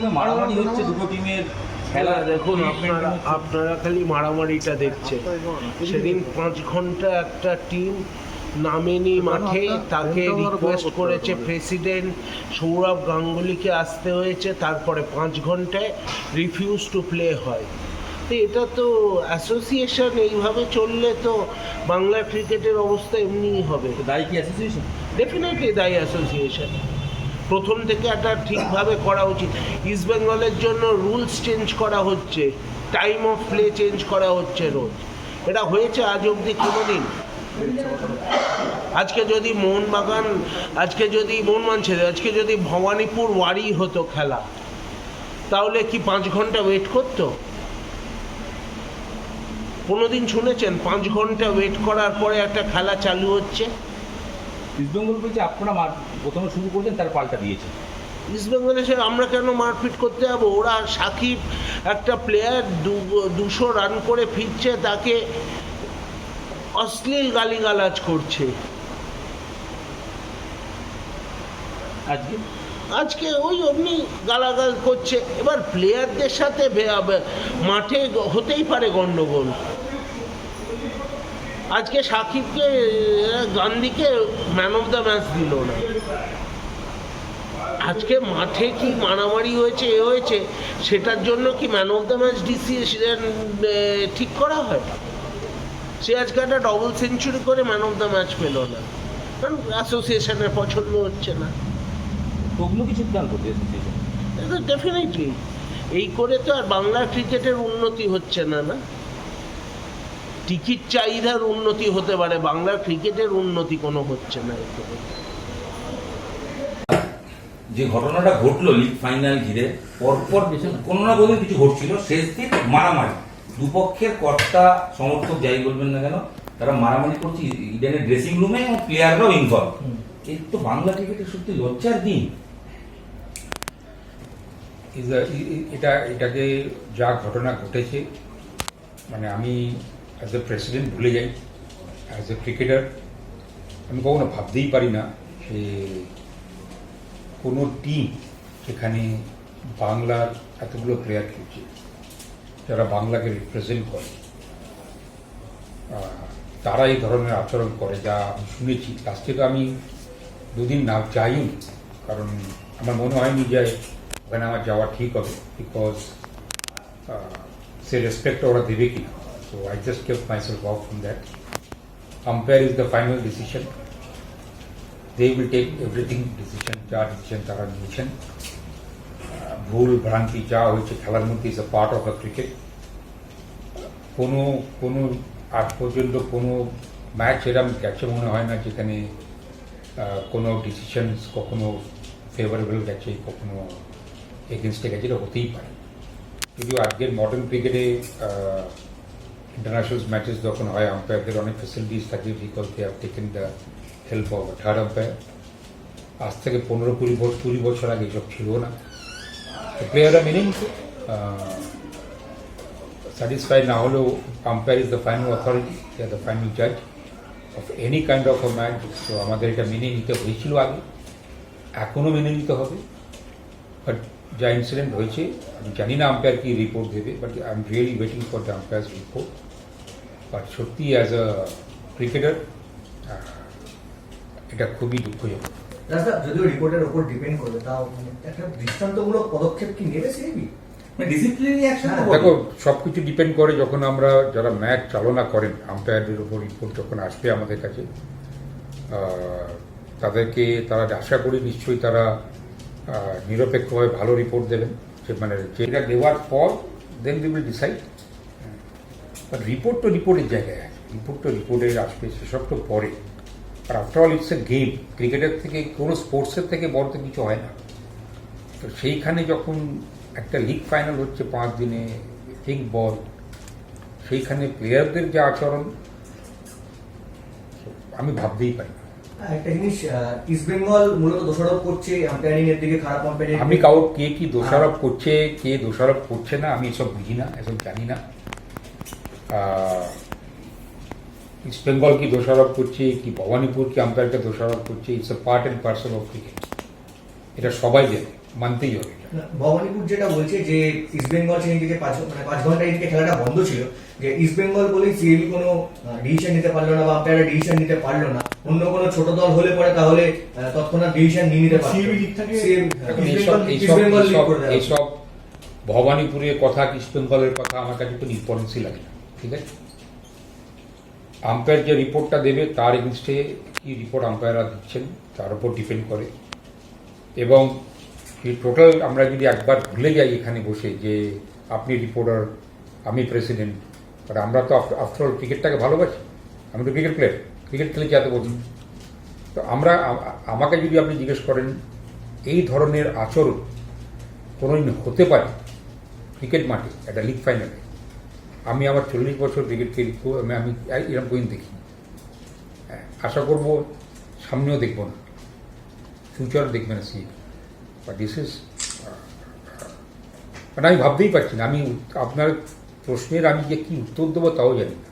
তো মারামারি হচ্ছে দুটো টিমের খেলা। দেখুন, আপনারা খালি মারামারিটা দেখছেন। সেদিন 5 ঘন্টা একটা টিম নামেনি মাঠে, তাকে রিকোয়েস্ট করেছে প্রেসিডেন্ট সৌরভ গাঙ্গুলিকে আসতে হয়েছে, তারপরে 5 ঘন্টায় রিফিউজ টু প্লে হয়। তো এটা তো অ্যাসোসিয়েশন, এইভাবে চললে তো বাংলা ক্রিকেটের অবস্থা এমনিই হবে। দায়ী কি অ্যাসোসিয়েশন? ডেফিনেটলি দায়ী অ্যাসোসিয়েশন। প্রথম থেকে একটা ঠিকভাবে করা উচিত। ইস্ট বেঙ্গলের জন্য রুলস চেঞ্জ করা হচ্ছে, টাইম অফ প্লে চেঞ্জ করা হচ্ছে রোজ। এটা হয়েছে আজ অবধি কোনোদিন? আজকে যদি মোহনবাগান, আজকে যদি ভবানীপুর ওয়ারি হতো খেলা, তাহলে কি 5 ঘন্টা ওয়েট করতো? কোনোদিন শুনেছেন 5 ঘন্টা ওয়েট করার পরে একটা খেলা চালু হচ্ছে? ইস্টবেঙ্গল বলছে আপনারা প্রথমে শুরু করেছেন, তার পাল্টা দিয়েছে। ইস্টবেঙ্গলে সে আমরা কেন মারপিট করতে যাবো? ওরা সাকিব একটা প্লেয়ার 200 রান করে ফিরছে, তাকে অশ্লীল গালিগালাজ করছে। আজকে ওই অমনি গালাগাল করছে। এবার প্লেয়ারদের সাথে মাঠে হতেই পারে গন্ডগোল। আজকে সাকিবকে, গান্ধীকে ম্যান অফ দ্য ম্যাচ দিল না। আজকে মাঠে কি মারামারি হয়েছে, হয়েছে, সেটার জন্য কি man of the match decision ঠিক করা হয়? সে আজকে একটা ডবল সেঞ্চুরি করে ম্যান অফ দ্য ম্যাচ পেল না, কারণ অ্যাসোসিয়েশনের পছন্দ হচ্ছে না। ওগুলো কি সিদ্ধান্ত দিয়েছে? ডেফিনেটলি এই করে তো আর বাংলা ক্রিকেটের উন্নতি হচ্ছে না। না, টিকিট চাহিদার উন্নতি হতে পারে, বাংলার ক্রিকেটের উন্নতি কোনো হচ্ছে না। যে ঘটনাটা ঘটলো লিগ ফাইনাল ঘিরে, পরপর কোনো না কোনো কিছু ঘটছিল। শেষ দিন মারামারি, দুপক্ষের কর্তা সমর্থক যাই বলবেন না কেন, তারা মারামারি করছে ইডেনের ড্রেসিং রুমে, এবং প্লেয়াররাও ইনভলভ। এই তো বাংলা ক্রিকেটের সত্যি লজ্জার দিন। এটাকে যা ঘটনা ঘটেছে, মানে আমি অ্যাজ এ প্রেসিডেন্ট ভুলে যাই, অ্যাজ এ ক্রিকেটার আমি কখনো ভাবতেই পারি না যে কোনো টিম যেখানে বাংলার এতগুলো প্লেয়ার খেলছে, যারা বাংলাকে রিপ্রেজেন্ট করে, তারা এই ধরনের আচরণ করে, যা আমি শুনেছি। লাস্টে তো আমি দুদিন না যাইনি, কারণ আমার মনে হয়নি যে ওখানে আমার যাওয়া ঠিক হবে, বিকজ সে রেসপেক্টটা ওরা দেবে কি না। So I just kept myself out from that. Umpire is the final decision, they will take everything decision, যা ডিসিশন তারা নিয়েছেন। ভুল ভ্রান্তি যা হয়েছে খেলার মধ্যে is a part of a cricket. কোনো আজ পর্যন্ত কোনো ম্যাচ এরকম গেছে মনে হয় না যেখানে কোনো ডিসিশনস কখনো ফেভারেবল গেছে, কখনো এগেনস্টে গেছে। এটা হতেই পারে, যদিও আজকের মডার্ন ক্রিকেটে ইন্টারন্যাশনাল ম্যাচেস যখন হয়, আম্পায়ারদের অনেক ফেসিলিটিস থাকে, because they have taken the help of third umpire. আজ থেকে 15-20 বছর আগে এসব ছিল না। প্লেয়াররা মেনে নিত, স্যাটিসফাইড না হলেও umpire is the final authority, they are the final জাজ of any kind of a match. তো আমাদের এটা মেনে নিতে হয়েছিল আগে, এখনও মেনে নিতে হবে। বাট যা ইনসিডেন্ট হয়েছে, আমি জানি না আম্পায়ার কি রিপোর্ট দেবে, but I am really waiting for the umpires report. But সত্যি অ্যাজ আ ক্রিকেটার এটা খুবই দুঃখজনক। যদিও রিপোর্টের উপর ডিপেন্ড করবে, তাও একটা দৃষ্টান্তমূলক পদক্ষেপ কি নেবে সিবি? দেখো, সবকিছু ডিপেন্ড করে যখন আমরা যারা ম্যাচ চালনা করেন, আম্পায়ারদের উপর রিপোর্ট যখন আসবে আমাদের কাছে, তারা আশা করি নিশ্চয়ই তারা নিরপেক্ষভাবে ভালো রিপোর্ট দেবেন। মানে যেটা দেওয়ার পর then they will decide. But report তো রিপোর্টের জায়গায় আছে, রিপোর্ট তো রিপোর্টের আসবে, সেসব তো পরে। আর after all it's a game, ক্রিকেটের থেকে কোনো স্পোর্টসের থেকে বড় তো কিছু হয় না। তো সেইখানে যখন একটা লিগ ফাইনাল হচ্ছে 5 দিনে, থিঙ্ক বল, সেইখানে প্লেয়ারদের যে আচরণ আমি ভাবতেই পারি না। একটা জিনিস, ইস্ট বেঙ্গল মূলত দোষারোপ করছে আম্পায়ারিং এর দিকে, খারাপ আম্পায়ারিং। আমি কাউর কে কি দোষারোপ করছে, কে দোষারোপ করছে না, আমি এসব বুঝি না, এসব জানি না। ইস্ট বেঙ্গল কি দোষারোপ করছে, কি ভবানীপুর কি আম্পায়ারকে দোষারোপ করছে, it's a part and parcel of cricket, এটা সবাই জানে। মানতেই হবে এটা। না, ভবানীপুর যেটা বলছে যে ইস্ট বেঙ্গল সেদিকে যে 5 ঘন্টা এদিকে খেলাটা বন্ধ ছিল, যে ইস্ট বেঙ্গল বলেই সিএবি কোনো ডিসিশন নিতে পারলো না বা আম্পায়াররা ডিসিশন নিতে পারলো না, অন্য কোনো ছোট দল হলে পরে তাহলে তৎক্ষণাৎ ডিসিশন নিয়ে নিতে পারতো। CAB দিক থেকে এখন ইস্ট বেঙ্গল লিগ করে দেওয়া হচ্ছে। এইসব ভবানীপুরের কথা, ইস্ট বেঙ্গলের কথা আমার কাছে কোনো ইম্পর্টেন্সই লাগে না, ঠিক আছে? আম্পায়ার যে রিপোর্টটা দেবে তার এগেনস্টে কি রিপোর্ট আম্পায়াররা দিচ্ছেন তার উপর ডিপেন্ড করে। এবং টোটাল আমরা যদি একবার ভুলে যাই এখানে বসে যে আপনি রিপোর্টার, আমি প্রেসিডেন্ট, আর আমরা তো আফটার অল ক্রিকেটটাকে ভালোবাসি, আমি তো ক্রিকেট প্লেয়ার, ক্রিকেট খেলেছি এত বছর। তো আমাকে যদি আপনি জিজ্ঞেস করেন এই ধরনের আচরণ কোনোদিন হতে পারে ক্রিকেট মাঠে একটা লিগ ফাইনালে, আমি আমার 40 বছর ক্রিকেট খেলি, আমি এরকম কোনোদিন দেখিনি। আশা করব সামনেও দেখব না, ফিউচার দেখবে না সি। বাট দিস ইজ মানে আমি ভাবতেই পারছি না, আমি আপনার প্রশ্নের আমি যে কি উত্তর দেবো তাও জানি না।